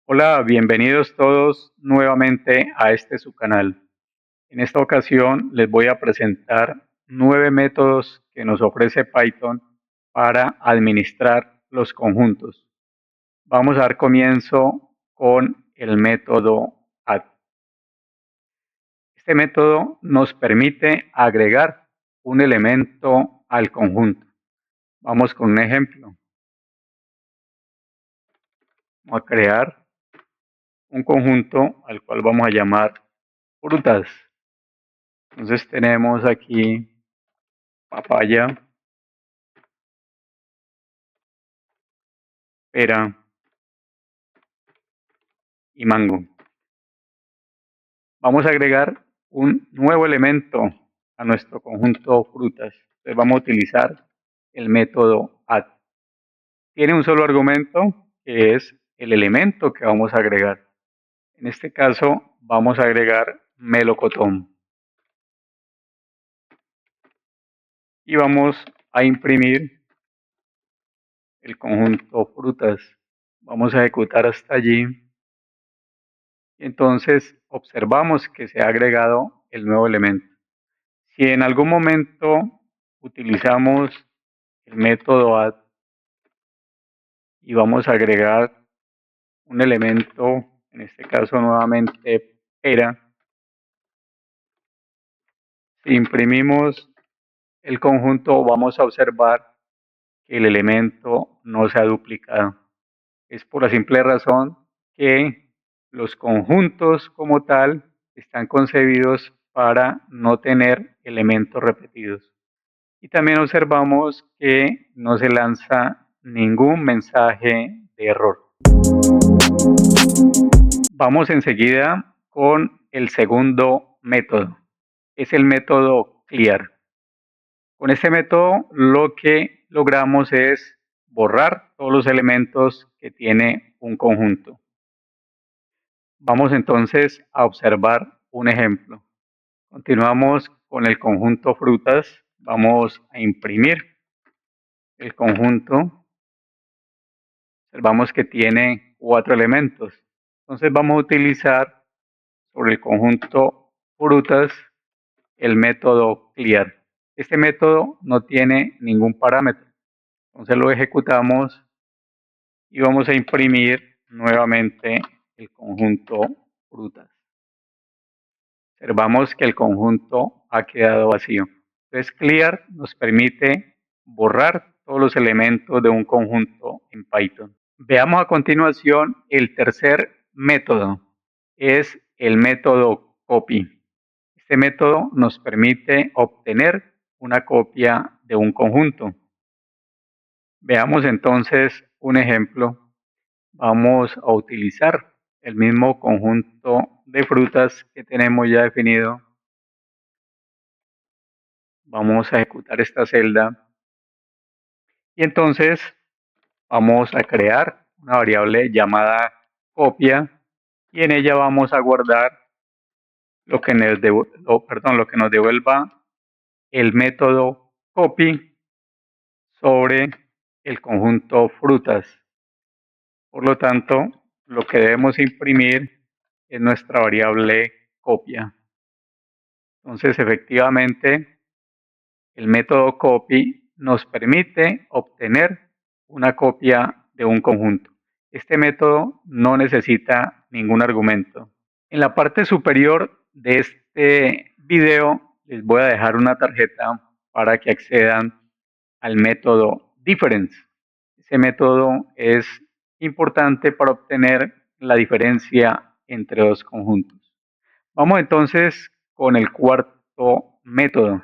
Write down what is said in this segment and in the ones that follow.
Hola, bienvenidos todos nuevamente a este su canal. En esta ocasión les voy a presentar 9 métodos que nos ofrece Python para administrar los conjuntos. Vamos a dar comienzo con el método add. Este método nos permite agregar un elemento al conjunto. Vamos con un ejemplo. Vamos a crear un conjunto al cual vamos a llamar frutas. Entonces tenemos aquí papaya, pera y mango. Vamos a agregar un nuevo elemento a nuestro conjunto frutas. Entonces vamos a utilizar el método add. Tiene un solo argumento que es el elemento que vamos a agregar. En este caso vamos a agregar melocotón. Y vamos a imprimir el conjunto frutas. Vamos a ejecutar hasta allí. Entonces observamos que se ha agregado el nuevo elemento. Si en algún momento utilizamos el método add y vamos a agregar un elemento, en este caso nuevamente pera, si imprimimos el conjunto vamos a observar que el elemento no se ha duplicado. Es por la simple razón que los conjuntos como tal están concebidos para no tener elementos repetidos. Y también observamos que no se lanza ningún mensaje de error. Vamos enseguida con el segundo método. Es el método clear. Con este método lo que logramos es borrar todos los elementos que tiene un conjunto. Vamos entonces a observar un ejemplo. Continuamos con el conjunto frutas. Vamos a imprimir el conjunto. Observamos que tiene 4 elementos. Entonces vamos a utilizar sobre el conjunto frutas el método clear. Este método no tiene ningún parámetro. Entonces lo ejecutamos y vamos a imprimir nuevamente el conjunto frutas. Observamos que el conjunto ha quedado vacío. Entonces clear nos permite borrar todos los elementos de un conjunto en Python. Veamos a continuación el tercer método. Es el método copy. Este método nos permite obtener una copia de un conjunto. Veamos entonces un ejemplo. Vamos a utilizar el mismo conjunto de frutas que tenemos ya definido. Vamos a ejecutar esta celda y entonces vamos a crear una variable llamada copia y en ella vamos a guardar lo que nos devuelva el método copy sobre el conjunto frutas. Por lo tanto, lo que debemos imprimir es nuestra variable copia. Entonces, efectivamente, el método copy nos permite obtener una copia de un conjunto. Este método no necesita ningún argumento. En la parte superior de este video les voy a dejar una tarjeta para que accedan al método difference. Ese método es importante para obtener la diferencia entre dos conjuntos. Vamos entonces con el cuarto método.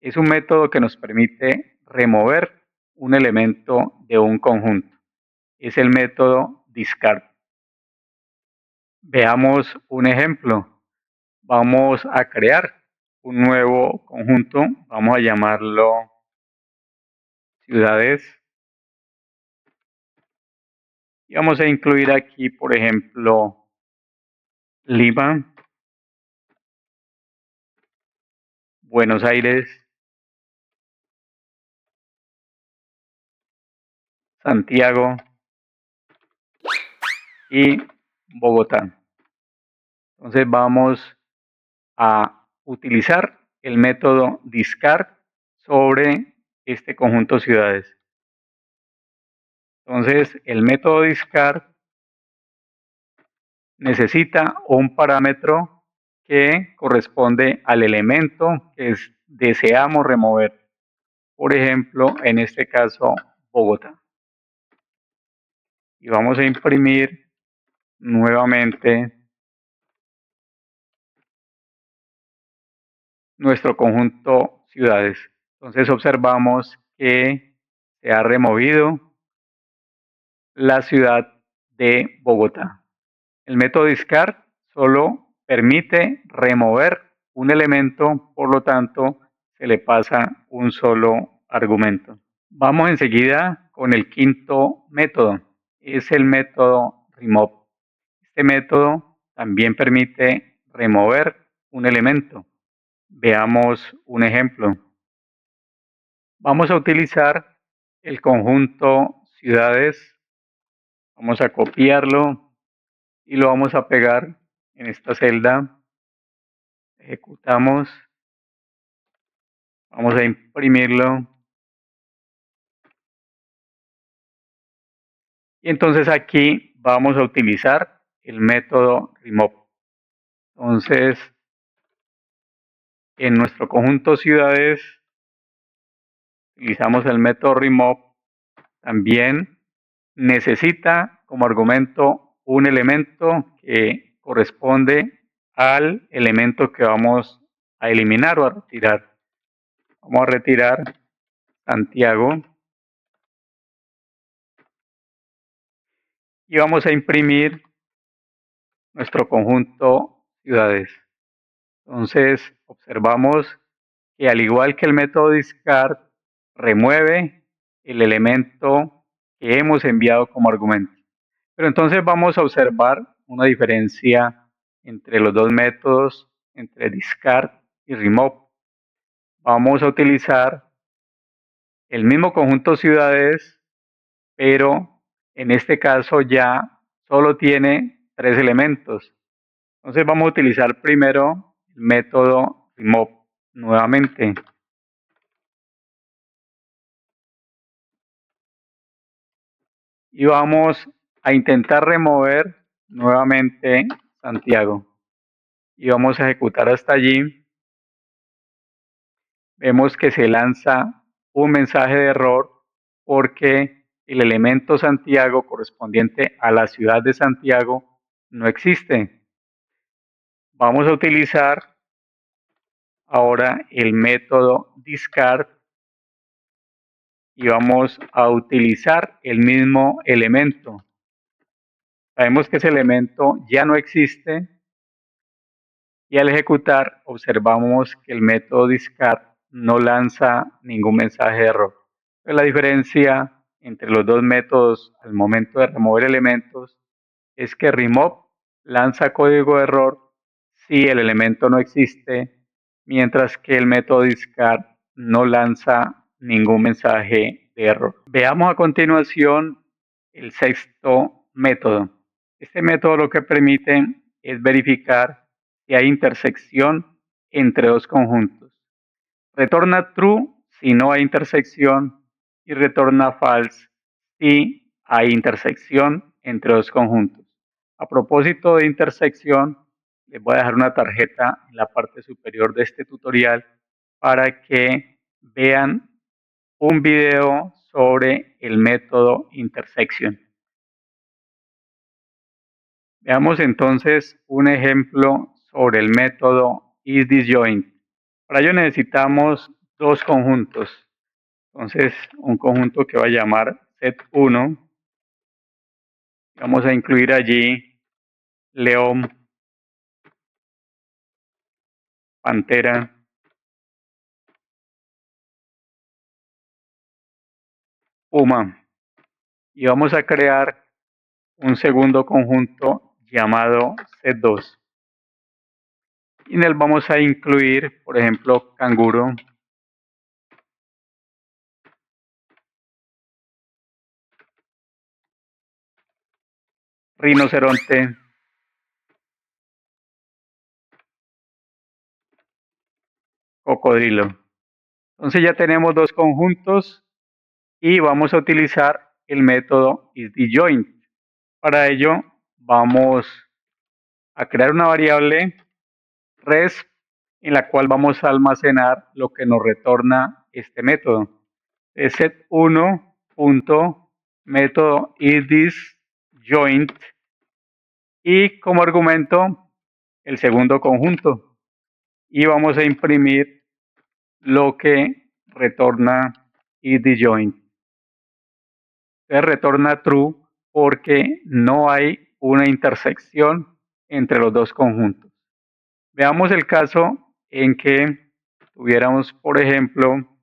Es un método que nos permite remover un elemento de un conjunto. Es el método discard. Veamos un ejemplo. Vamos a crear un nuevo conjunto. Vamos a llamarlo ciudades. Y vamos a incluir aquí, por ejemplo, Lima, Buenos Aires, Santiago y Bogotá. Entonces vamos a utilizar el método discard sobre este conjunto ciudades. Entonces el método discard necesita un parámetro que corresponde al elemento que deseamos remover. Por ejemplo, en este caso, Bogotá. Y vamos a imprimir nuevamente nuestro conjunto ciudades. Entonces observamos que se ha removido la ciudad de Bogotá. El método discard solo permite remover un elemento, por lo tanto se le pasa un solo argumento. Vamos enseguida con el quinto método, es el método remove. Este método también permite remover un elemento. Veamos un ejemplo. Vamos a utilizar el conjunto ciudades, vamos a copiarlo y lo vamos a pegar en esta celda. Ejecutamos, vamos a imprimirlo y entonces aquí vamos a utilizar el método remove. Entonces, en nuestro conjunto ciudades utilizamos el método remove. También necesita como argumento un elemento que corresponde al elemento que vamos a eliminar o a retirar. Vamos a retirar Santiago y vamos a imprimir nuestro conjunto ciudades. Entonces observamos que al igual que el método discard remueve el elemento que hemos enviado como argumento. Pero entonces vamos a observar una diferencia entre los dos métodos, entre discard y remove. Vamos a utilizar el mismo conjunto ciudades, pero en este caso ya solo tiene 3 elementos. Entonces vamos a utilizar primero el método remove nuevamente. Y vamos a intentar remover nuevamente Santiago. Y vamos a ejecutar hasta allí. Vemos que se lanza un mensaje de error porque el elemento Santiago correspondiente a la ciudad de Santiago no existe. Vamos a utilizar ahora el método discard y vamos a utilizar el mismo elemento. Sabemos que ese elemento ya no existe y al ejecutar observamos que el método discard no lanza ningún mensaje de error. La diferencia entre los dos métodos al momento de remover elementos es que remove lanza código de error si el elemento no existe, mientras que el método discard no lanza ningún mensaje de error. Veamos a continuación el sexto método. Este método lo que permite es verificar si hay intersección entre dos conjuntos. Retorna true si no hay intersección y retorna false si hay intersección entre dos conjuntos. A propósito de intersección, les voy a dejar una tarjeta en la parte superior de este tutorial para que vean un video sobre el método intersection. Veamos entonces un ejemplo sobre el método isDisjoint. Para ello necesitamos dos conjuntos. Entonces, un conjunto que va a llamar set1. Vamos a incluir allí león, pantera, puma. Y vamos a crear un segundo conjunto llamado set2. Y en él vamos a incluir, por ejemplo, canguro, rinoceronte, cocodrilo. Entonces ya tenemos dos conjuntos y vamos a utilizar el método isDjoin. Para ello vamos a crear una variable res en la cual vamos a almacenar lo que nos retorna este método. Es set1.método isDisJoint y como argumento el segundo conjunto. Y vamos a imprimir lo que retorna isDjoint. Retorna true porque no hay una intersección entre los dos conjuntos. Veamos el caso en que tuviéramos, por ejemplo,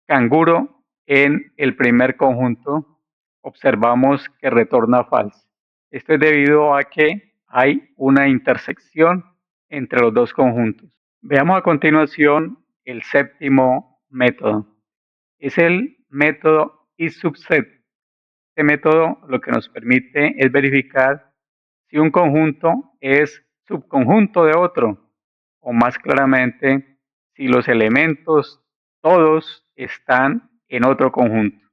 canguro en el primer conjunto. Observamos que retorna false. Esto es debido a que hay una intersección entre los dos conjuntos. Veamos a continuación el séptimo método. Es el método isSubset. Este método lo que nos permite es verificar si un conjunto es subconjunto de otro, o más claramente, si los elementos todos están en otro conjunto.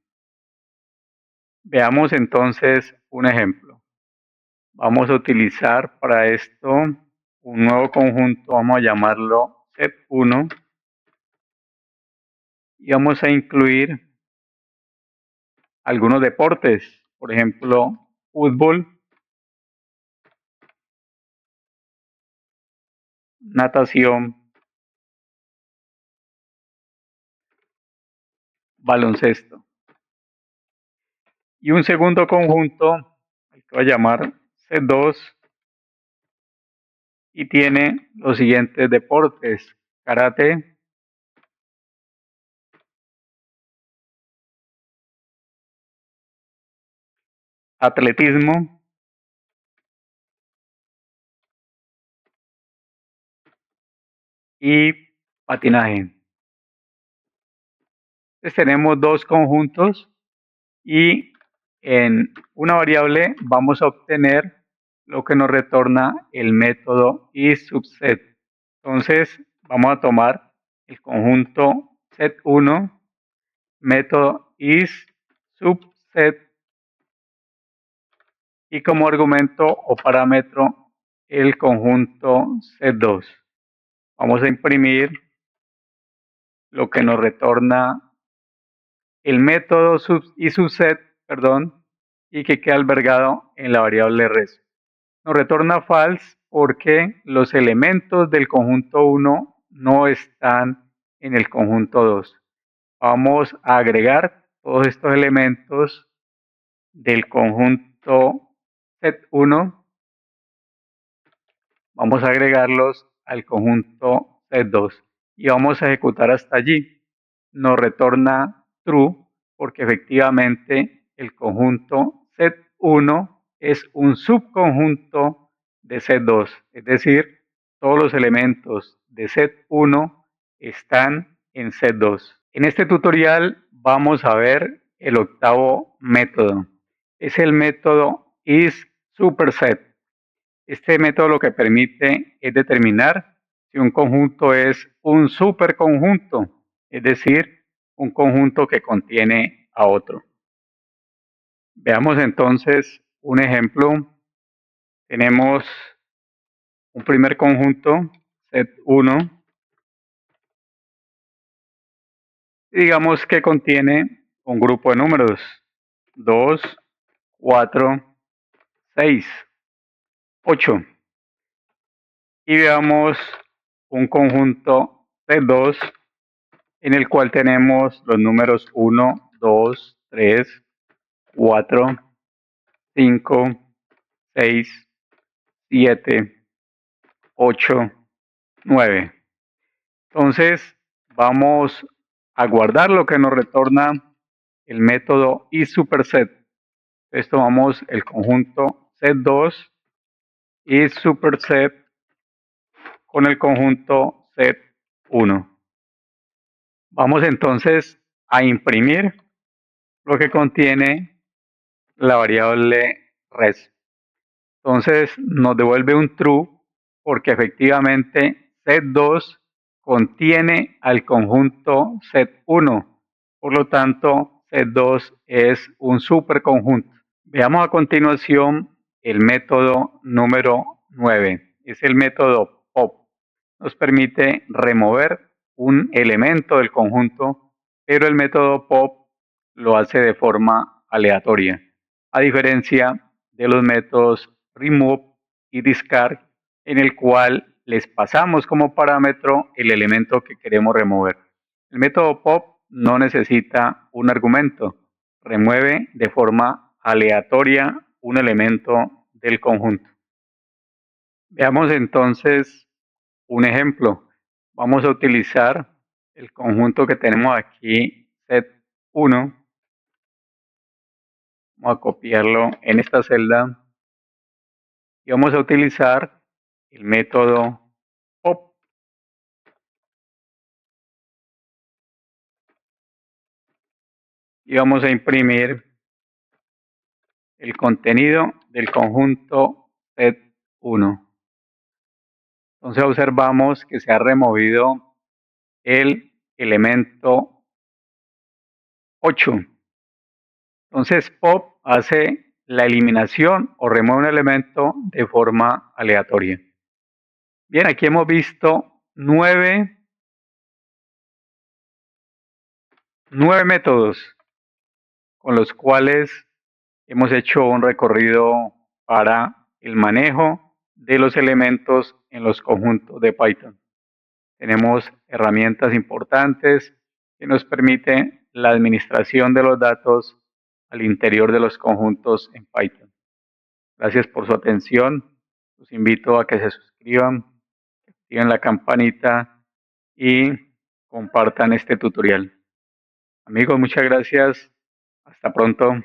Veamos entonces un ejemplo. Vamos a utilizar para esto un nuevo conjunto, vamos a llamarlo set1 y vamos a incluir algunos deportes, por ejemplo, fútbol, natación, baloncesto. Y un segundo conjunto, que voy a llamar C2, y tiene los siguientes deportes: karate, atletismo, y patinaje. Entonces tenemos dos conjuntos y en una variable vamos a obtener lo que nos retorna el método isSubset. Entonces vamos a tomar el conjunto set1, método isSubset, y como argumento o parámetro el conjunto set2. Vamos a imprimir lo que nos retorna el método isSubset, y que queda albergado en la variable res. Nos retorna false porque los elementos del conjunto 1 no están en el conjunto 2. Vamos a agregar todos estos elementos del conjunto set1, vamos a agregarlos al conjunto set2 y vamos a ejecutar hasta allí. Nos retorna true porque efectivamente el conjunto set1 es un subconjunto de set2, es decir, todos los elementos de set1 están en set2. En este tutorial vamos a ver el octavo método. Es el método isSuperset. Este método lo que permite es determinar si un conjunto es un superconjunto, es decir, un conjunto que contiene a otro. Veamos entonces un ejemplo. Tenemos un primer conjunto, set1, y digamos que contiene un grupo de números 2, 4, 6, 8. Y veamos un conjunto set2 en el cual tenemos los números 1, 2, 3, 4, 5, 6, 7, 8, 9. Entonces vamos a guardar lo que nos retorna el método isSuperset. Entonces tomamos el conjunto set2 isSuperset con el conjunto set1. Vamos entonces a imprimir lo que contiene la variable res. Entonces nos devuelve un true porque efectivamente set2 contiene al conjunto set1. Por lo tanto, set2 es un superconjunto. Veamos a continuación el método número 9. Es el método pop. Nos permite remover un elemento del conjunto, pero el método pop lo hace de forma aleatoria, a diferencia de los métodos remove y discard, en el cual les pasamos como parámetro el elemento que queremos remover. El método pop no necesita un argumento, remueve de forma aleatoria un elemento del conjunto. Veamos entonces un ejemplo. Vamos a utilizar el conjunto que tenemos aquí, set1. Vamos a copiarlo en esta celda y vamos a utilizar el método pop. Y vamos a imprimir el contenido del conjunto set1. Entonces observamos que se ha removido el elemento 8. Entonces pop hace la eliminación o remueve un elemento de forma aleatoria. Bien, aquí hemos visto nueve métodos con los cuales hemos hecho un recorrido para el manejo de los elementos en los conjuntos de Python. Tenemos herramientas importantes que nos permiten la administración de los datos al interior de los conjuntos en Python. Gracias por su atención. Los invito a que se suscriban, activen la campanita y compartan este tutorial. Amigos, muchas gracias. Hasta pronto.